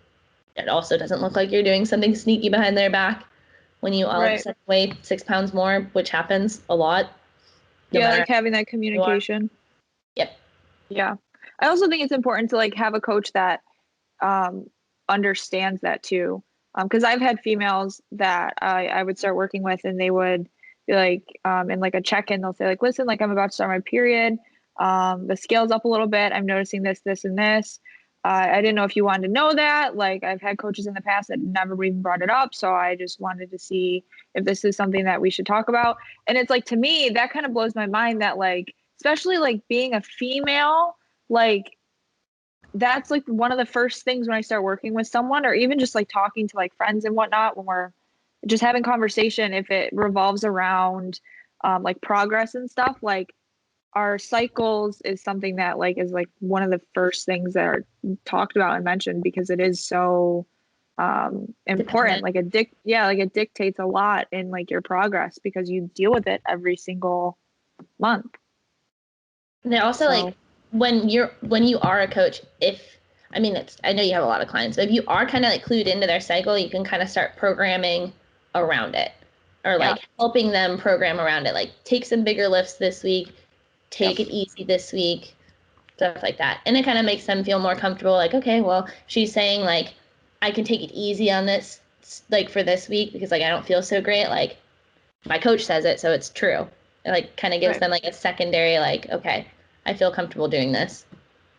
it also doesn't look like you're doing something sneaky behind their back when you all of a sudden weigh 6 pounds more, which happens a lot. Like having that communication. Yep. Yeah. I also think it's important to like have a coach that understands that too. Because I've had females that I would start working with and they would be like, in like a check-in, they'll say like, listen, like I'm about to start my period. The scale's up a little bit. I'm noticing this, this, and this. I didn't know if you wanted to know that. Like I've had coaches in the past that never even brought it up. So I just wanted to see if this is something that we should talk about. And it's like, to me, that kind of blows my mind that like especially like being a female, like that's like one of the first things when I start working with someone, or even just like talking to like friends and whatnot, when we're just having conversation, if it revolves around like progress and stuff, like our cycles is something that like is like one of the first things that are talked about and mentioned, because it is so important. Like it dictates a lot in like your progress, because you deal with it every single month. And then also like when you are a coach, I know you have a lot of clients, but if you are kind of like clued into their cycle, you can kind of start programming around it, or like helping them program around it. Like take some bigger lifts this week, take it easy this week, stuff like that. And it kind of makes them feel more comfortable. Like, okay, well, she's saying like, I can take it easy on this, like for this week, because like, I don't feel so great. Like my coach says it, so it's true. It like kind of gives them like a secondary, like, okay, I feel comfortable doing this.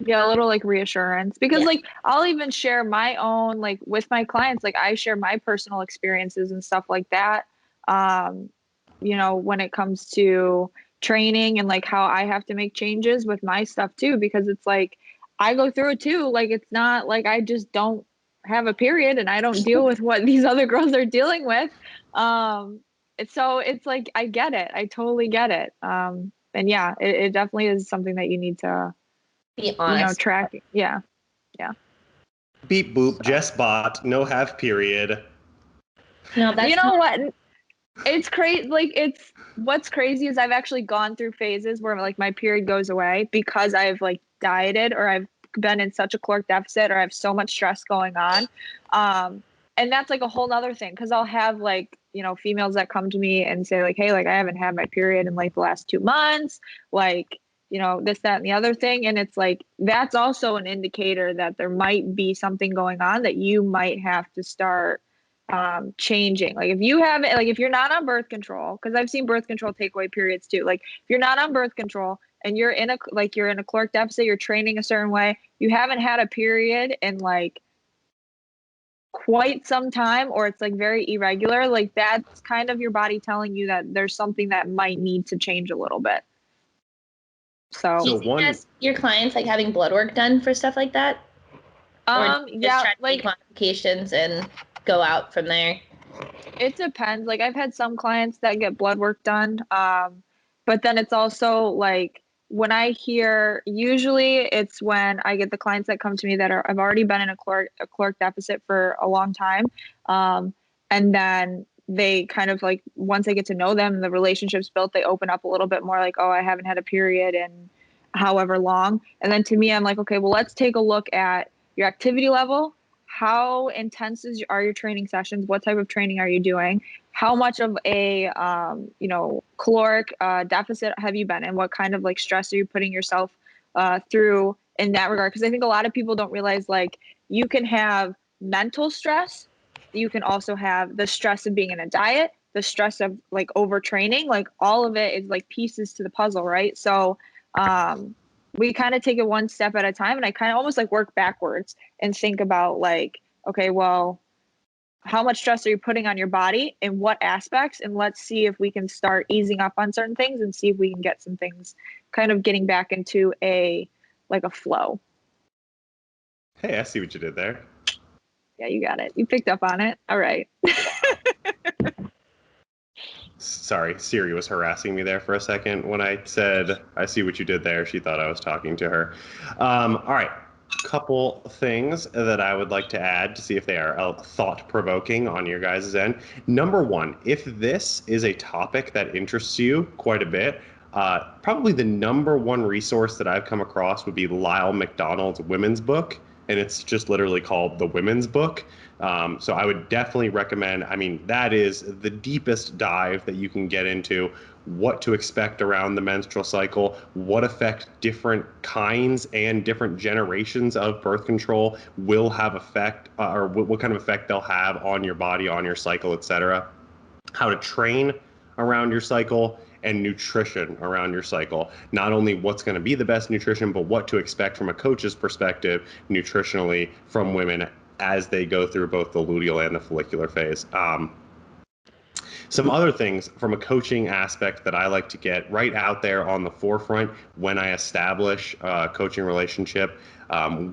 Yeah, a little like reassurance, because like I'll even share my own, like with my clients, like I share my personal experiences and stuff like that. You know, when it comes to training and like how I have to make changes with my stuff too, because it's like I go through it too. Like it's not like I just don't have a period and I don't deal with what these other girls are dealing with. So it's like I get it. I totally get it. And yeah, it definitely is something that you need to be honest. Track. Yeah. Beep boop. Jess bot. No have period. No, that's you know what? It's crazy. Like what's crazy is I've actually gone through phases where like my period goes away because I've like dieted, or I've been in such a caloric deficit, or I have so much stress going on. And that's like a whole nother thing, because I'll have like, females that come to me and say like, hey, like I haven't had my period in like the last 2 months, like, this, that, and the other thing. And it's like, that's also an indicator that there might be something going on that you might have to start changing. Like if you haven't, like if you're not on birth control, because I've seen birth control take away periods too. Like if you're not on birth control and you're in a caloric deficit, you're training a certain way, you haven't had a period in like quite some time, or it's like very irregular, like that's kind of your body telling you that there's something that might need to change a little bit. So do you suggest your clients like having blood work done for stuff like that? Or just try to make modifications and go out from there? It depends. Like I've had some clients that get blood work done, but then it's also like when I hear, usually it's when I get the clients that come to me that I've already been in a caloric deficit for a long time, and then they kind of like, once I get to know them, the relationship's built, they open up a little bit more, like, oh, I haven't had a period in however long. And then to me, I'm like, okay, well, let's take a look at your activity level. How intense are your training sessions? What type of training are you doing? How much of a caloric deficit have you been in? What kind of like stress are you putting yourself through in that regard? Because I think a lot of people don't realize, like, you can have mental stress. You can also have the stress of being in a diet, the stress of like overtraining. Like all of it is like pieces to the puzzle, right? So we kind of take it one step at a time, and I kind of almost like work backwards and think about like, okay, well, how much stress are you putting on your body in what aspects? And let's see if we can start easing up on certain things and see if we can get some things kind of getting back into a flow. Hey, I see what you did there. Yeah, you got it. You picked up on it. All right. Sorry, Siri was harassing me there for a second. When I said, I see what you did there, she thought I was talking to her. All right. Couple things that I would like to add to see if they are thought-provoking on your guys' end. Number one, if this is a topic that interests you quite a bit, probably the number one resource that I've come across would be Lyle McDonald's women's book, and it's just literally called The Women's Book. So I would definitely recommend, that is the deepest dive that you can get into what to expect around the menstrual cycle, what effect different kinds and different generations of birth control will have effect, or what kind of effect they'll have on your body, on your cycle, etc. How to train around your cycle, and nutrition around your cycle. Not only what's going to be the best nutrition, but what to expect from a coach's perspective nutritionally from women as they go through both the luteal and the follicular phase. Some other things from a coaching aspect that I like to get right out there on the forefront when I establish a coaching relationship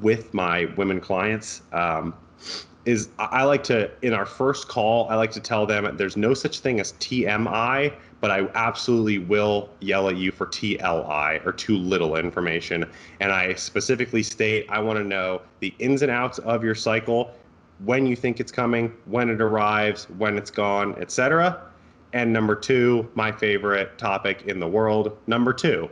with my women clients is I like to, in our first call, I like to tell them there's no such thing as TMI, but I absolutely will yell at you for TLI, or too little information. And I specifically state, I want to know the ins and outs of your cycle, when you think it's coming, when it arrives, when it's gone, etc. And number two, my favorite topic in the world, number two,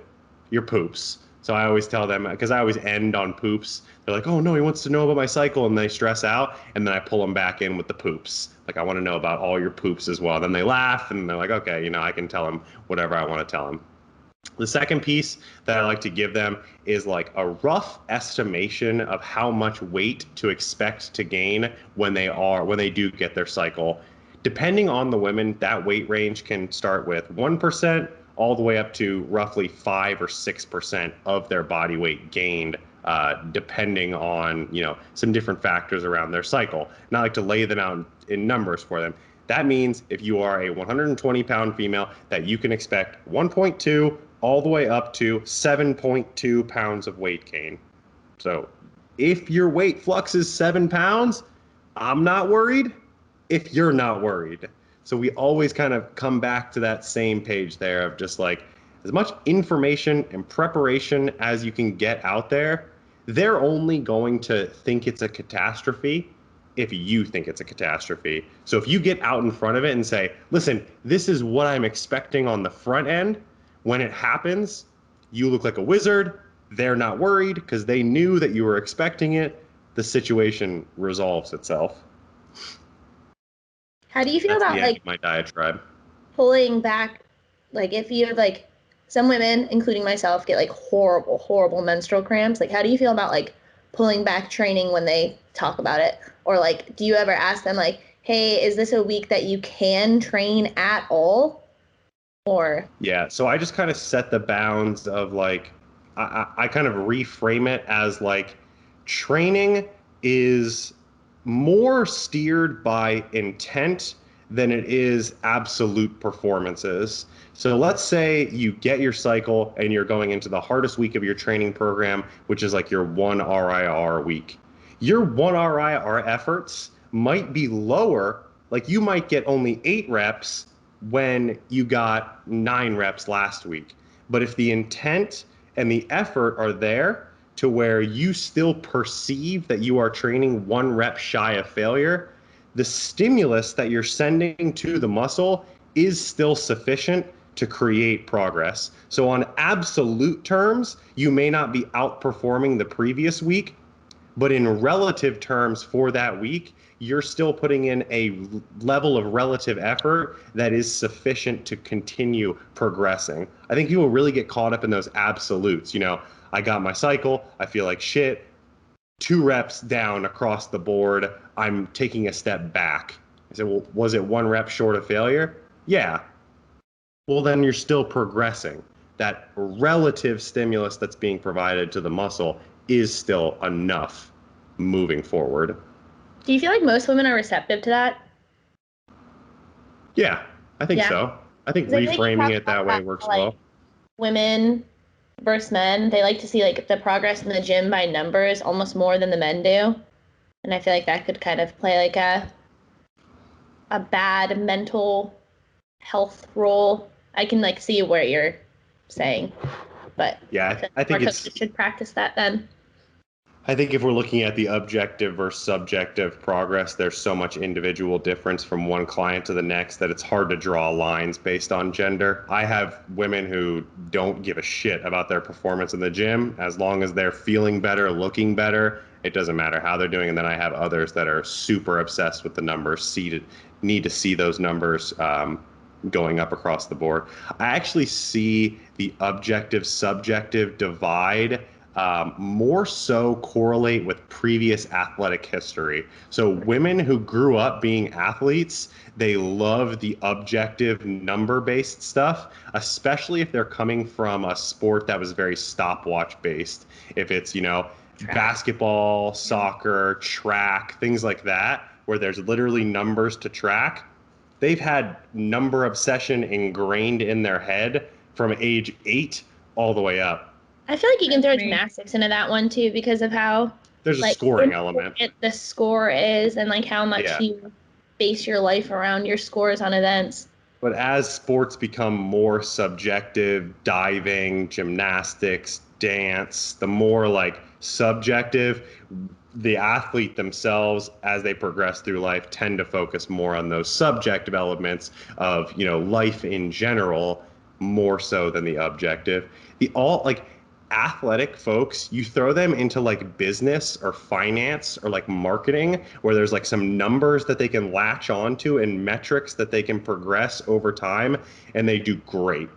your poops. So I always tell them, because I always end on poops. They're like, oh no, he wants to know about my cycle, and they stress out, and then I pull them back in with the poops. Like, I want to know about all your poops as well. Then they laugh, and they're like, okay, I can tell them whatever I want to tell them. The second piece that I like to give them is like a rough estimation of how much weight to expect to gain when they do get their cycle. Depending on the women, that weight range can start with 1% all the way up to roughly 5 or 6% of their body weight gained, depending on some different factors around their cycle. And I like to lay them out in numbers for them. That means if you are a 120-pound female, that you can expect 1.2 all the way up to 7.2 pounds of weight gain. So if your weight flux is 7 pounds, I'm not worried if you're not worried. So we always kind of come back to that same page there of just like as much information and preparation as you can get out there. They're only going to think it's a catastrophe if you think it's a catastrophe. So if you get out in front of it and say, listen, this is what I'm expecting on the front end, when it happens, you look like a wizard. They're not worried because they knew that you were expecting it. The situation resolves itself. How do you feel That's about the end of my diatribe. pulling back? Like, if you have some women, including myself, get horrible menstrual cramps. Like, how do you feel about pulling back training when they talk about it? Or do you ever ask them hey, is this a week that you can train at all? Or yeah, so I just kind of set the bounds of I kind of reframe it as training is more steered by intent than it is absolute performances. So let's say you get your cycle and you're going into the hardest week of your training program, which is your 1 RIR week. Your 1 RIR efforts might be lower, you might get only 8 reps when you got 9 reps last week. But if the intent and the effort are there to where you still perceive that you are training 1 rep shy of failure, the stimulus that you're sending to the muscle is still sufficient to create progress. So on absolute terms, you may not be outperforming the previous week, but in relative terms for that week, you're still putting in a level of relative effort that is sufficient to continue progressing. I think people really get caught up in those absolutes. I got my cycle, I feel like shit, 2 reps down across the board, I'm taking a step back. I said, well, was it 1 rep short of failure? Yeah. Well, then you're still progressing. That relative stimulus that's being provided to the muscle is still enough moving forward. do you feel like most women are receptive to that? Yeah, I think so. I think reframing it that way works well. Women versus men, they like to see the progress in the gym by numbers almost more than the men do. And I feel like that could kind of play a bad mental health role. I can see where you're saying, but yeah, I think it should practice that then. I think if we're looking at the objective versus subjective progress, there's so much individual difference from one client to the next that it's hard to draw lines based on gender. I have women who don't give a shit about their performance in the gym. As long as they're feeling better, looking better, it doesn't matter how they're doing. And then I have others that are super obsessed with the numbers, need to see those numbers going up across the board. I actually see the objective-subjective divide more so correlate with previous athletic history. So women who grew up being athletes, they love the objective number-based stuff, especially if they're coming from a sport that was very stopwatch based. If it's, basketball, soccer, track, things like that, where there's literally numbers to track. they've had number obsession ingrained in their head from age 8 all the way up. I feel like you can throw Me. gymnastics into that one too because of how There's a like scoring element. important the score is and like how much Yeah. you base your life around your scores on events. But as sports become more subjective, diving, gymnastics, dance, the more like subjective, the athlete themselves, as they progress through life, tend to focus more on those subjective elements of, life in general, more so than the objective. The all like athletic folks, you throw them into like business or finance or like marketing, where there's like some numbers that they can latch onto and metrics that they can progress over time, and they do great.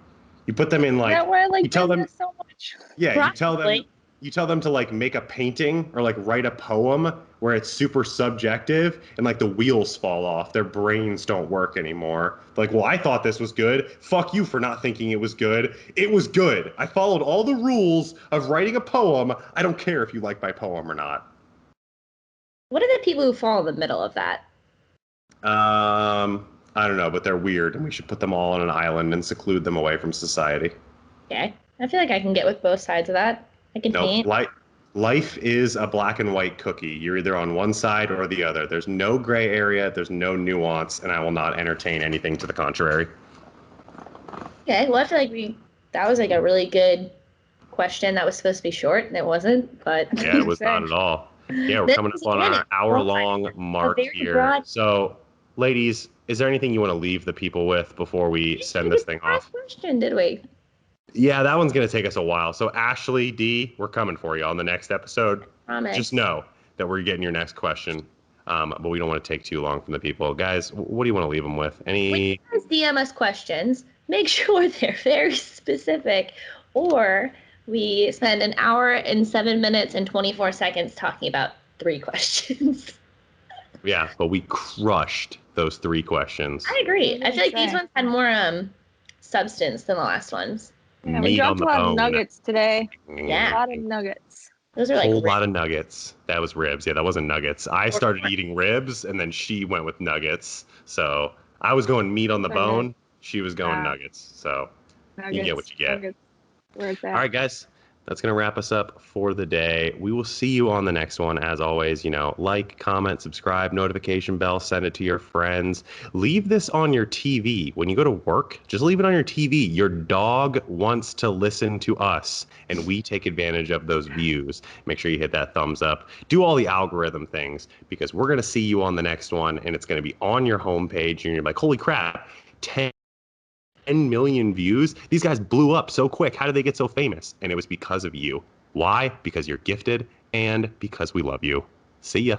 You put them in Is like, that why I like you tell them, business so much? yeah, Probably. you tell them to like make a painting or like write a poem where it's super subjective, and like the wheels fall off. Their brains don't work anymore. Like, well, I thought this was good. Fuck you for not thinking it was good. It was good. I followed all the rules of writing a poem. I don't care if you like my poem or not. What are the people who fall in the middle of that? I don't know, but they're weird, and we should put them all on an island and seclude them away from society. Okay. I feel like I can get with both sides of that. I can Nope. paint. Life is a black and white cookie. You're either on one side or the other. There's no gray area. There's no nuance, and I will not entertain anything to the contrary. Okay. Well, I feel like that was like a really good question that was supposed to be short and it wasn't, but Yeah, it was not at all. Yeah, we're This coming is up on good. our hour-long mark very here. broad- So, ladies, is there anything you want to leave the people with before we send this thing off? Question, did we? Yeah, that one's going to take us a while. So, Ashley D, we're coming for you on the next episode. Promise. Just know that we're getting your next question, but we don't want to take too long from the people. Guys, what do you want to leave them with? When you guys DM us questions, make sure they're very specific, or we spend an hour and 7 minutes and 24 seconds talking about 3 questions. Yeah, but we crushed those 3 questions. I agree. I feel like these ones had more substance than the last ones. Yeah, we Meat on dropped the a lot of bone. nuggets today. Yeah. A lot of nuggets. Those are A like whole ribs. lot of nuggets. That was ribs. Yeah, that wasn't nuggets. I started eating ribs, and then she went with nuggets. So I was going meat on the bone. She was going nuggets. So you get what you get. Nuggets. Where's that? All right, guys. That's going to wrap us up for the day. We will see you on the next one. As always, like, comment, subscribe, notification bell, send it to your friends. Leave this on your TV. When you go to work, just leave it on your TV. Your dog wants to listen to us, and we take advantage of those views. Make sure you hit that thumbs up. Do all the algorithm things, because we're going to see you on the next one, and it's going to be on your homepage, and you're like, holy crap, 10 million views. These guys blew up so quick. How did they get so famous? And it was because of you. Why? Because you're gifted and because we love you. See ya.